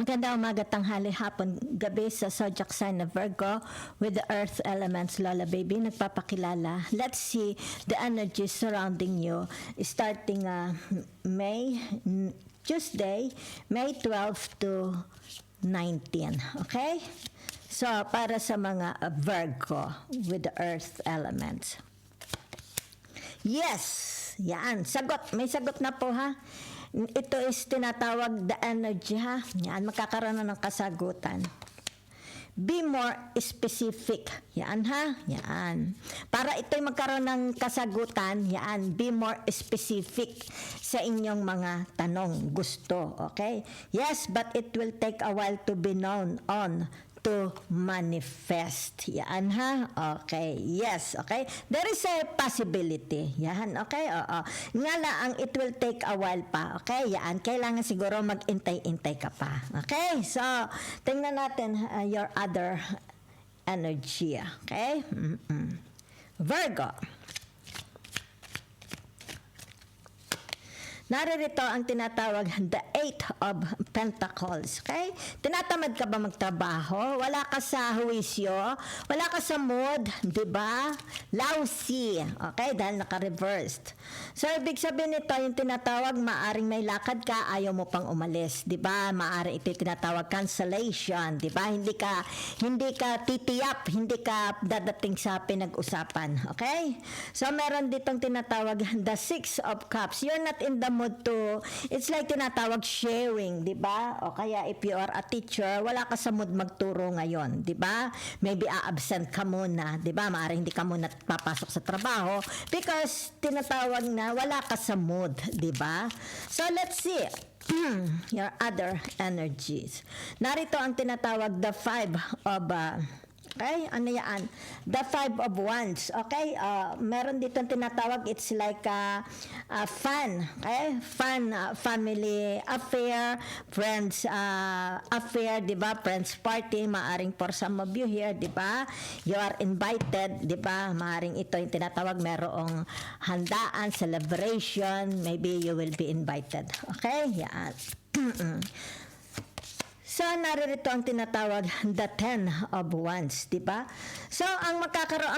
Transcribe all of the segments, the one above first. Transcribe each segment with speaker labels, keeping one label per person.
Speaker 1: Magandang umaga, tanghali, hapon, gabi sa zodiac sign of Virgo with the earth elements. Lola Baby nagpapakilala. Let's see the energy surrounding you starting Tuesday, May 12 to 19. Okay? So, para sa mga Virgo with the earth elements. Yes! Yan. Sagot. May sagot na po, ha? Ito is tinatawag the energy, ha? Yan, magkakaroon na ng kasagutan. Be more specific. Yan, ha? Yan. Para ito'y magkaroon ng kasagutan, yan, be more specific sa inyong mga tanong, gusto, okay? Yes, but it will take a while to be known on to manifest. Yan, ha? Okay. Yes, okay. There is a possibility. Yan, okay? Oo. Nga lang, it will take a while pa. Okay? Yan. Kailangan siguro mag-intay-intay ka pa. Okay? So, tingnan natin your other energy. Okay? Virgo. Naririto ang tinatawag the Eight of Pentacles. Okay? Tinatamad ka ba magtrabaho? Wala ka sa huwisyo? Wala ka sa mood? Diba? Lousy. Okay? Dahil naka-reversed. So, ibig sabihin nito, yung tinatawag, maaring may lakad ka, ayaw mo pang umalis. Diba? Maaring ito yung tinatawag cancellation. Diba? Hindi ka titiyap. Hindi ka dadating sa pinag-usapan. Okay? So, meron ditong tinatawag the Six of Cups. You're not in the mood to, it's like tinatawag sharing, di ba? O kaya if you are a teacher, wala ka sa mood magturo ngayon, di ba? Maybe a-absent ka muna, di ba? Maaaring hindi ka muna papasok sa trabaho because tinatawag na wala ka sa mood, di ba? So let's see your other energies. Narito ang tinatawag the Five of okay, ano yan? The Five of Wands. Okay, meron dito tinatawag, it's like fun. Okay, fun, family affair, friends affair, di ba? Friends party, maaring for some of you here, di ba? You are invited, di ba? Maaring ito yung tinatawag, merong handaan, celebration, maybe you will be invited. Okay, yan. So, naririto ang tinatawag the Ten of Wands, di ba? So, ang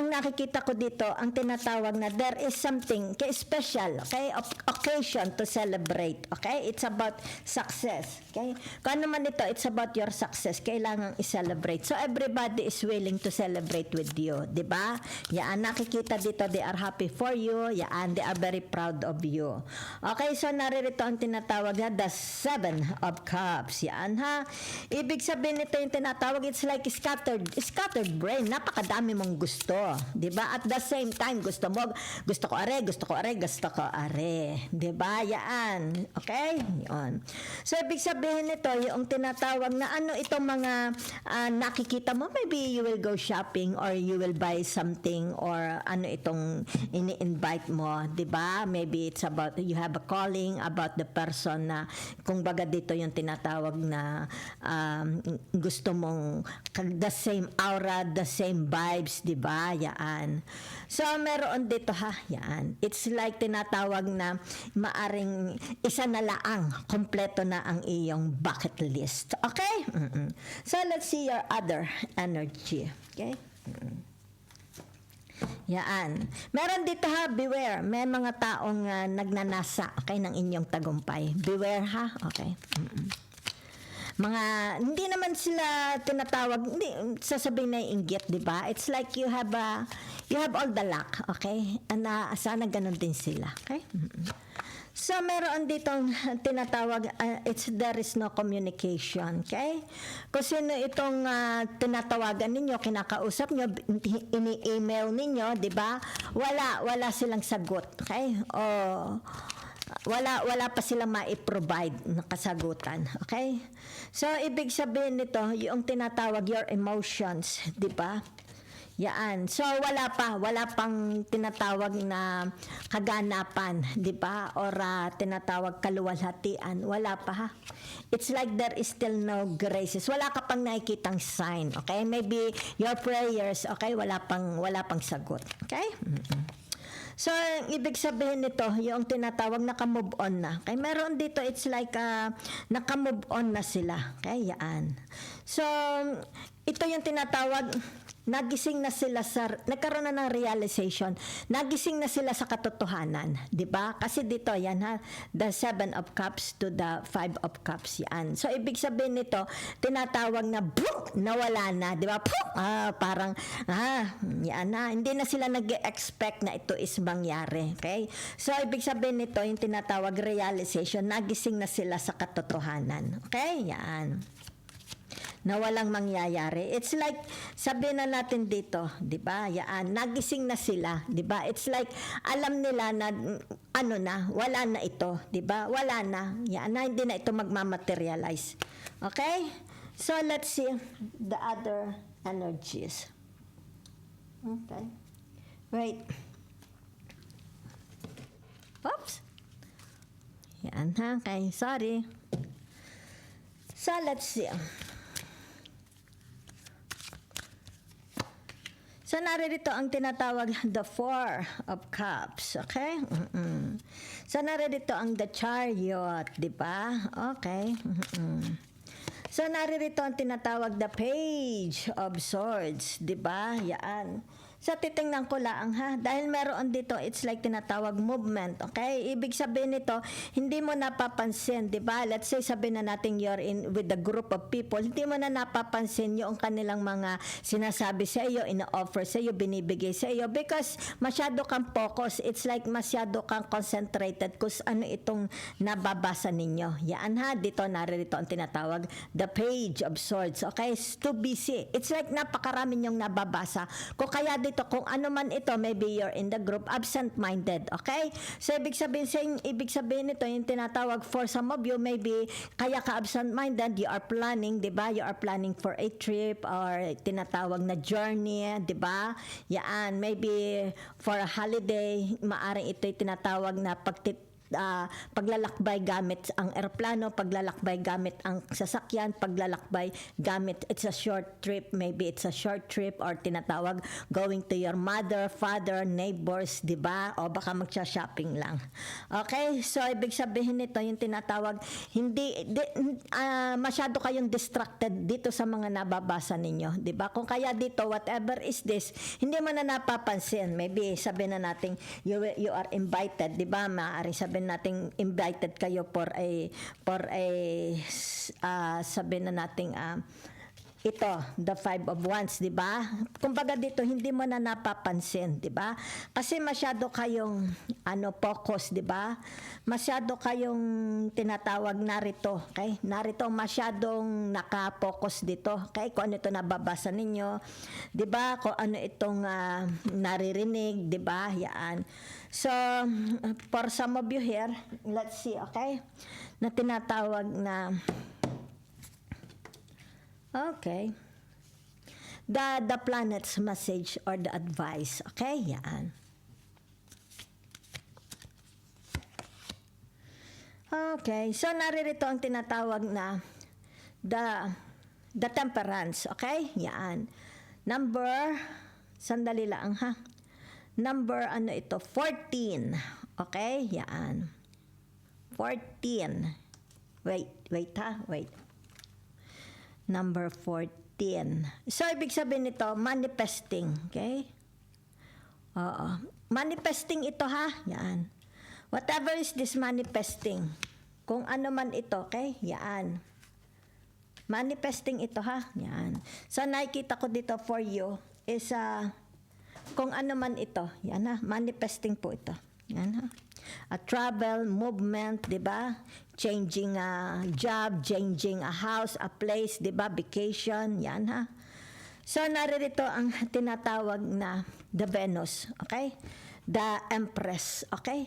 Speaker 1: nakikita ko dito, ang tinatawag na there is something special, okay? Occasion to celebrate, okay? It's about success, okay? Kung ano man ito, it's about your success. Kailangan i-celebrate. So, everybody is willing to celebrate with you, di ba? Yan, nakikita dito, they are happy for you. Yan, they are very proud of you. Okay, so naririto ang tinatawag na the Seven of Cups. Yan, ha? Ibig sabihin nito yung tinatawag, it's like scattered brain. Napakadami mong gusto. Diba? At the same time, gusto ko are. Diba? Yaan. Okay? Yun. So, ibig sabihin nito, yung tinatawag na ano itong mga nakikita mo, maybe you will go shopping or you will buy something or ano itong ini-invite mo. Diba? Maybe it's about, you have a calling about the person na, kung baga dito yung tinatawag na gusto mong the same aura, the same vibes, di ba? Yan. So, meron dito ha, yan. It's like tinatawag na maaring isa na laang, kompleto na ang iyong bucket list. Okay? So, let's see your other energy. Okay? Yan. Meron dito ha, beware. May mga taong nagnanasa, okay, ng inyong tagumpay. Beware ha, okay? Hindi naman sila tinatawag, hindi sasabihin na inggit, di ba? It's like you have all the luck, okay? Sana ganun din sila, okay? So, meron ditong tinatawag, there is no communication, okay? Kung sino itong tinatawagan ninyo, kinakausap nyo, ini-email ninyo, di ba? Wala silang sagot, okay? Wala pa silang ma-provide na kasagutan. Okay? So, ibig sabihin nito, yung tinatawag your emotions, di ba? Yaan. So, wala pang tinatawag na kaganapan, di ba? Or tinatawag kaluwalhatian. Wala pa, ha? It's like there is still no graces. Wala ka pang nakikitang sign, okay? Maybe your prayers, okay? Wala pang sagot, okay? So, ibig sabihin nito, yung tinatawag naka-move on na. Kaya meron dito, it's like naka-move on na sila. Kaya yan. So, ito yung tinatawag, nagising na sila nagkaroon na ng realization, nagising na sila sa katotohanan, di ba? Kasi dito, yan ha, the 7 of cups to the 5 of cups, yan. So, ibig sabihin nito, tinatawag na, boom, nawala na, di ba? Parang, yan na, hindi na sila nag-expect na ito is mangyari, okay? So, ibig sabihin nito, yung tinatawag realization, nagising na sila sa katotohanan, okay? Yan. Na walang mangyayari. It's like, sabihin na natin dito, di ba? Yan, nagising na sila, di ba? It's like, alam nila na, wala na ito, di ba? Wala na. Yan, na hindi na ito magmamaterialize. Okay? So, let's see the other energies. Okay. Wait. Oops. Yan, ha? Okay, sorry. So, let's see. So, naririto ang tinatawag the 4 of cups. Okay? So, naririto ang the chariot. Di ba? Okay. So, naririto ang tinatawag the page of swords. Di ba? Yan. So, titingnan ko lang ha. Dahil meron dito, it's like tinatawag movement. Okay? Ibig sabihin nito, hindi mo napapansin, di ba? Let's say, sabihin na natin you're in with the group of people, hindi mo na napapansin yung kanilang mga sinasabi sa iyo, ina-offer sa iyo, binibigay sa iyo because masyado kang focus. It's like masyado kang concentrated kung ano itong nababasa ninyo. Yan ha. Dito, naririto ang tinatawag the page of swords. Okay? It's too busy. It's like napakarami yung nababasa. Kung kaya dito, kung ano man ito, maybe you're in the group, absent-minded, okay? So, ibig sabihin nito, yung tinatawag for some of you, maybe, kaya ka absent-minded, you are planning, di ba? You are planning for a trip or tinatawag na journey, di ba? Yan, maybe for a holiday, maaring ito'y tinatawag na paglalakbay gamit ang eroplano, paglalakbay gamit ang sasakyan, paglalakbay gamit, it's a short trip, maybe it's a short trip or tinatawag going to your mother, father, neighbors, di ba? O baka magsha-shopping lang. Okay? So, ibig sabihin nito, yung tinatawag, masyado kayong distracted dito sa mga nababasa ninyo, di ba? Kung kaya dito, whatever is this, hindi mo na napapansin. Maybe sabihin na natin, you are invited, di ba? Maaari sabihin nating invited kayo for a sabihin na nating ito, the 5 of wands, di ba? Kumbaga dito, hindi mo na napapansin, di ba? Kasi masyado kayong focus, di ba? Masyado kayong tinatawag narito, okay? Narito, masyadong naka-focus dito, okay? Kung ano ito nababasa ninyo, di ba? Kung ano itong naririnig, di ba? Yan. So, for some of you here, let's see, okay? Na tinatawag na okay. The planet's message or the advice. Okay, yan. Okay, so naririto ang tinatawag na the temperance. Okay, yan. Number, sandali lang ha. Number, ito? 14. Okay, yan. 14. Wait ha, wait. Number 14. So, ibig sabihin nito, manifesting. Okay? Oo. Manifesting ito, ha? Yan. Whatever is this manifesting. Kung ano man ito, okay? Yan. Manifesting ito, ha? Yan. So, nakikita ko dito for you is, kung ano man ito. Yan, ha? Manifesting po ito. Yan, ha? A travel, movement, di ba? Changing a job, changing a house, a place, di ba? Vacation, yan ha. So, naririto ang tinatawag na the Venus, okay? The Empress, okay?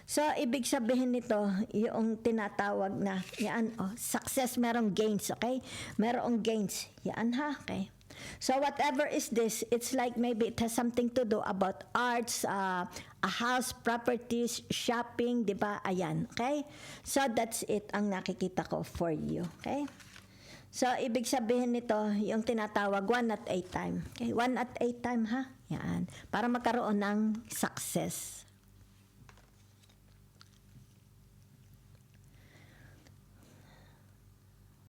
Speaker 1: So, ibig sabihin nito, yung tinatawag na, yan, success, merong gains, okay? Merong gains, yan ha, okay? So whatever is this, it's like maybe it has something to do about arts, a house, properties, shopping, di ba? Ayan, okay? So that's it ang nakikita ko for you, okay? So, ibig sabihin nito, yung tinatawag 1 at 8 time. Okay, 1 at 8 time ha? Yan. Para magkaroon ng success.